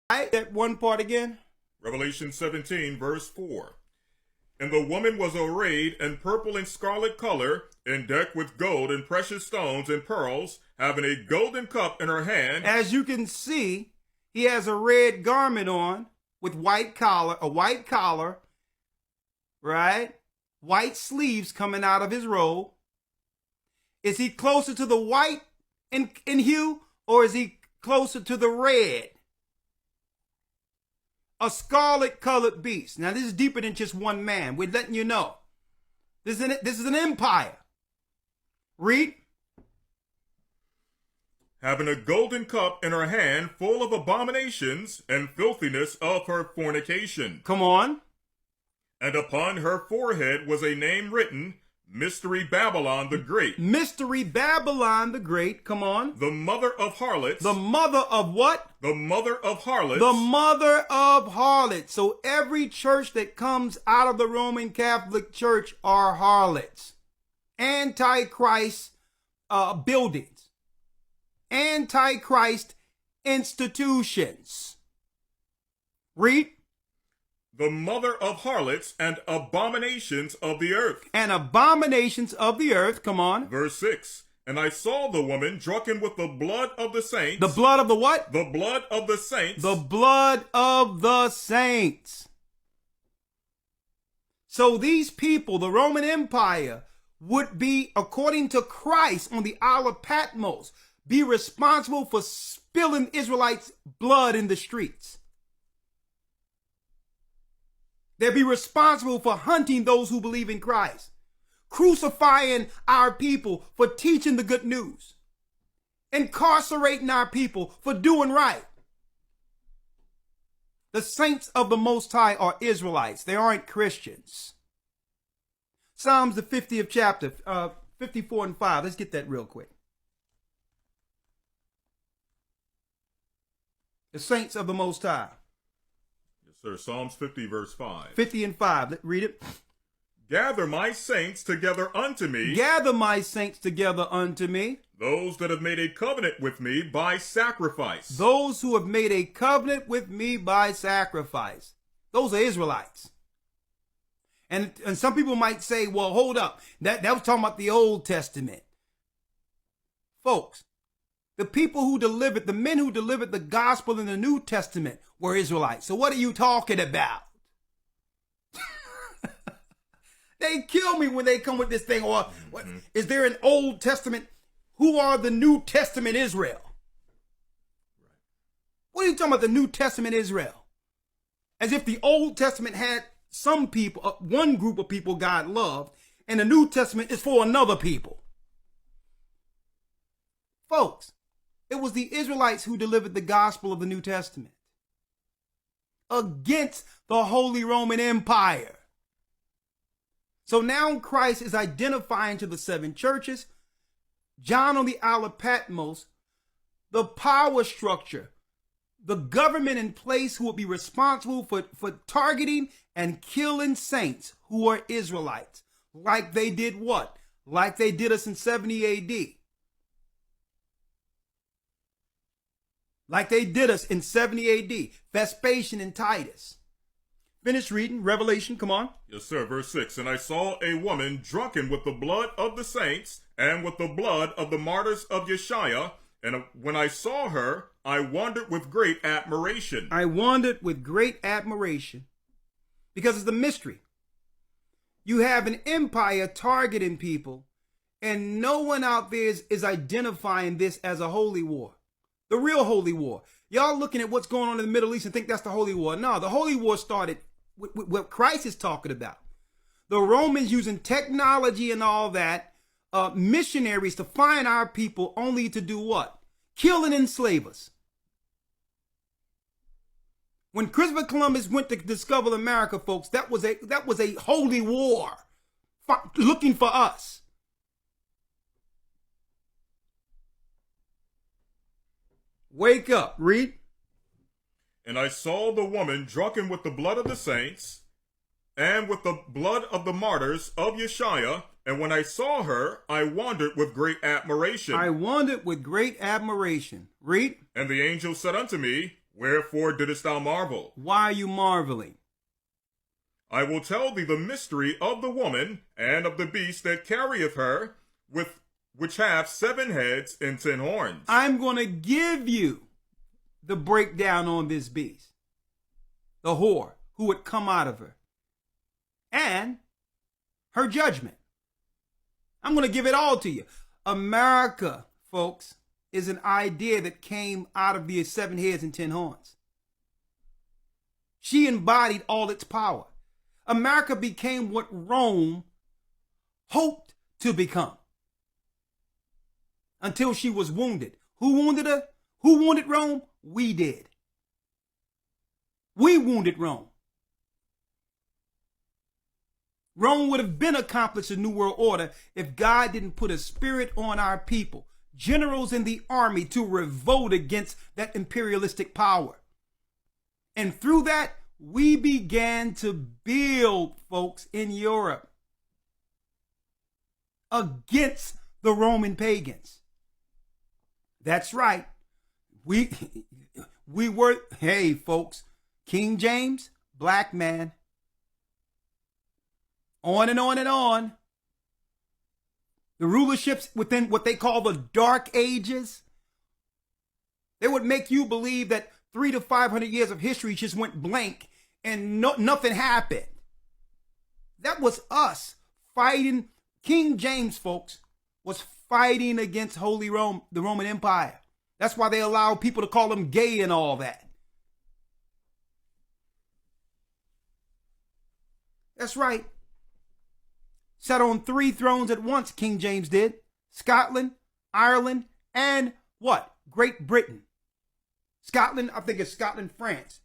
right, that one part again. Revelation 17, verse 4. And the woman was arrayed in purple and scarlet color, and decked with gold and precious stones and pearls, having a golden cup in her hand. As you can see, he has a red garment on with a white collar, right? White sleeves coming out of his robe. Is he closer to the white in hue, or is he closer to the red? A scarlet colored beast. Now, this is deeper than just one man. We're letting you know. This is an empire. Read. Having a golden cup in her hand, full of abominations and filthiness of her fornication. Come on. And upon her forehead was a name written, Mystery Babylon the Great. Mystery Babylon the Great. Come on. The mother of harlots. The mother of what? The mother of harlots. The mother of harlots. So every church that comes out of the Roman Catholic Church are harlots. Antichrist buildings. Antichrist institutions. Read. The mother of harlots and abominations of the earth. And abominations of the earth. Come on. Verse 6. And I saw the woman drunken with the blood of the saints. The blood of the what? The blood of the saints. The blood of the saints. So these people, the Roman Empire, would be, according to Christ on the Isle of Patmos, be responsible for spilling Israelites' blood in the streets. They'll be responsible for hunting those who believe in Christ, crucifying our people for teaching the good news, incarcerating our people for doing right. The saints of the Most High are Israelites. They aren't Christians. Psalms, the 50th chapter, 54 and 5. Let's get that real quick. The saints of the Most High. Sir, Psalms 50, verse 5. 50 and 5. Let's read it. Gather my saints together unto me. Gather my saints together unto me. Those that have made a covenant with me by sacrifice. Those who have made a covenant with me by sacrifice. Those are Israelites. And some people might say, well, hold up. That was talking about the Old Testament. Folks, the people who delivered, the men who delivered the gospel in the New Testament were Israelites. So what are you talking about? They kill me when they come with this thing. Or is there an Old Testament? Who are the New Testament Israel? What are you talking about, the New Testament Israel? As if the Old Testament had some people, one group of people God loved, and the New Testament is for another people. Folks, it was the Israelites who delivered the gospel of the New Testament against the Holy Roman Empire. So now Christ is identifying to the seven churches, John on the Isle of Patmos, the power structure, the government in place who will be responsible for targeting and killing saints who are Israelites. Like they did what? Like they did us in 70 AD. Like they did us in 70 AD. Vespasian and Titus. Finish reading. Revelation, come on. Yes, sir. Verse 6. And I saw a woman drunken with the blood of the saints and with the blood of the martyrs of Yeshua. And when I saw her, I wondered with great admiration. I wondered with great admiration. Because it's the mystery. You have an empire targeting people, and no one out there is identifying this as a holy war. The real holy war. Y'all looking at what's going on in the Middle East and think that's the holy war. No, the holy war started with what Christ is talking about. The Romans using technology and all that, missionaries to find our people only to do what? Kill and enslave us. When Christopher Columbus went to discover America, folks, that was a holy war looking for us. Wake up, read. And I saw the woman drunken with the blood of the saints and with the blood of the martyrs of Yeshua. And when I saw her, I wondered with great admiration. I wondered with great admiration. Read. And the angel said unto me, Wherefore didst thou marvel? Why are you marveling? I will tell thee the mystery of the woman and of the beast that carrieth her, which have 7 heads and 10 horns. I'm going to give you the breakdown on this beast, the whore who would come out of her, and her judgment. I'm going to give it all to you. America, folks, is an idea that came out of the 7 heads and 10 horns. She embodied all its power. America became what Rome hoped to become until she was wounded. Who wounded her? Who wounded Rome? We did. We wounded Rome. Rome would have been accomplished a new world order if God didn't put a spirit on our people, generals in the army, to revolt against that imperialistic power. And through that, we began to build, folks, in Europe against the Roman pagans. That's right. We were, hey, folks, King James, black man. On and on and on. The rulerships within what they call the Dark Ages, they would make you believe that 300 to 500 years of history just went blank and nothing happened. That was us fighting. King James, folks, was fighting against Holy Rome, the Roman Empire. That's why they allowed people to call them gay and all that. That's right. Sat on 3 thrones at once, King James did. Scotland, Ireland, and what? Great Britain. Scotland, I think it's Scotland, France.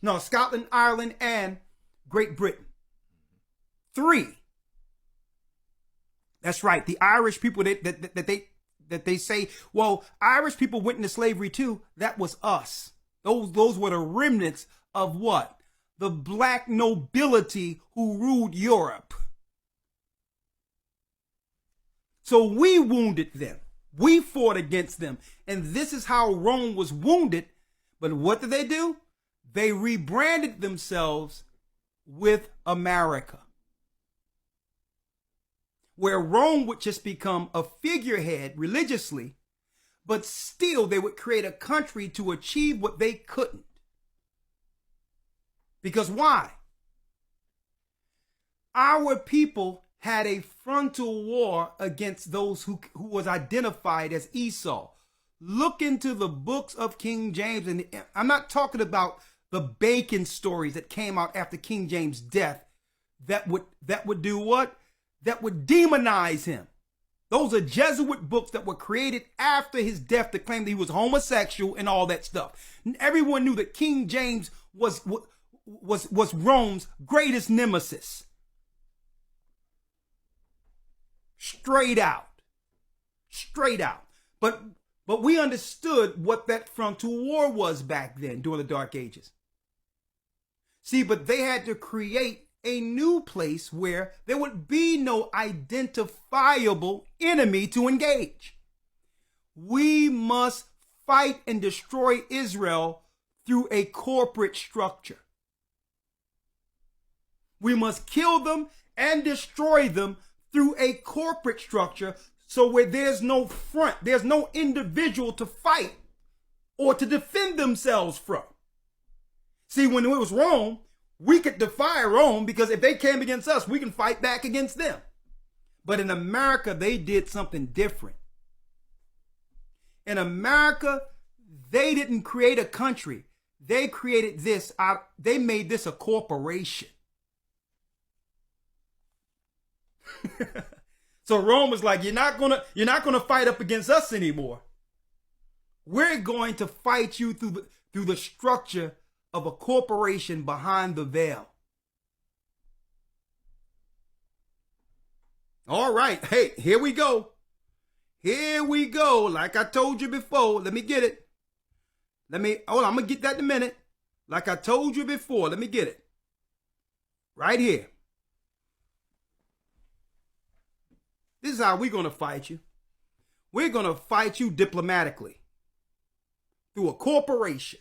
No, Scotland, Ireland, and Great Britain. 3. That's right. The Irish people that they say, well, Irish people went into slavery too. That was us. Those were the remnants of what? The black nobility who ruled Europe. So we wounded them. We fought against them. And this is how Rome was wounded. But what did they do? They rebranded themselves with America, where Rome would just become a figurehead religiously, but still they would create a country to achieve what they couldn't. Because why? Our people had a frontal war against those who was identified as Esau. Look into the books of King James, and I'm not talking about the Bacon stories that came out after King James' death that would do what? That would demonize him. Those are Jesuit books that were created after his death to claim that he was homosexual and all that stuff. And everyone knew that King James was Rome's greatest nemesis. Straight out. But we understood what that frontal war was back then during the Dark Ages. See, but they had to create a new place where there would be no identifiable enemy to engage. We must fight and destroy Israel through a corporate structure. We must kill them and destroy them through a corporate structure, so where there's no front, there's no individual to fight or to defend themselves from. See, when it was Rome, we could defy Rome because if they came against us, we can fight back against them. But in America, they did something different. In America, they didn't create a country. They created this, they made this a corporation. So Rome was like, you're not gonna fight up against us anymore. We're going to fight you through the structure of a corporation behind the veil. All right, hey, here we go. Here we go. Like I told you before, let me get it. Hold on, I'm gonna get that in a minute. Like I told you before, let me get it. Right here. This is how we're going to fight you. We're going to fight you diplomatically. through a corporation.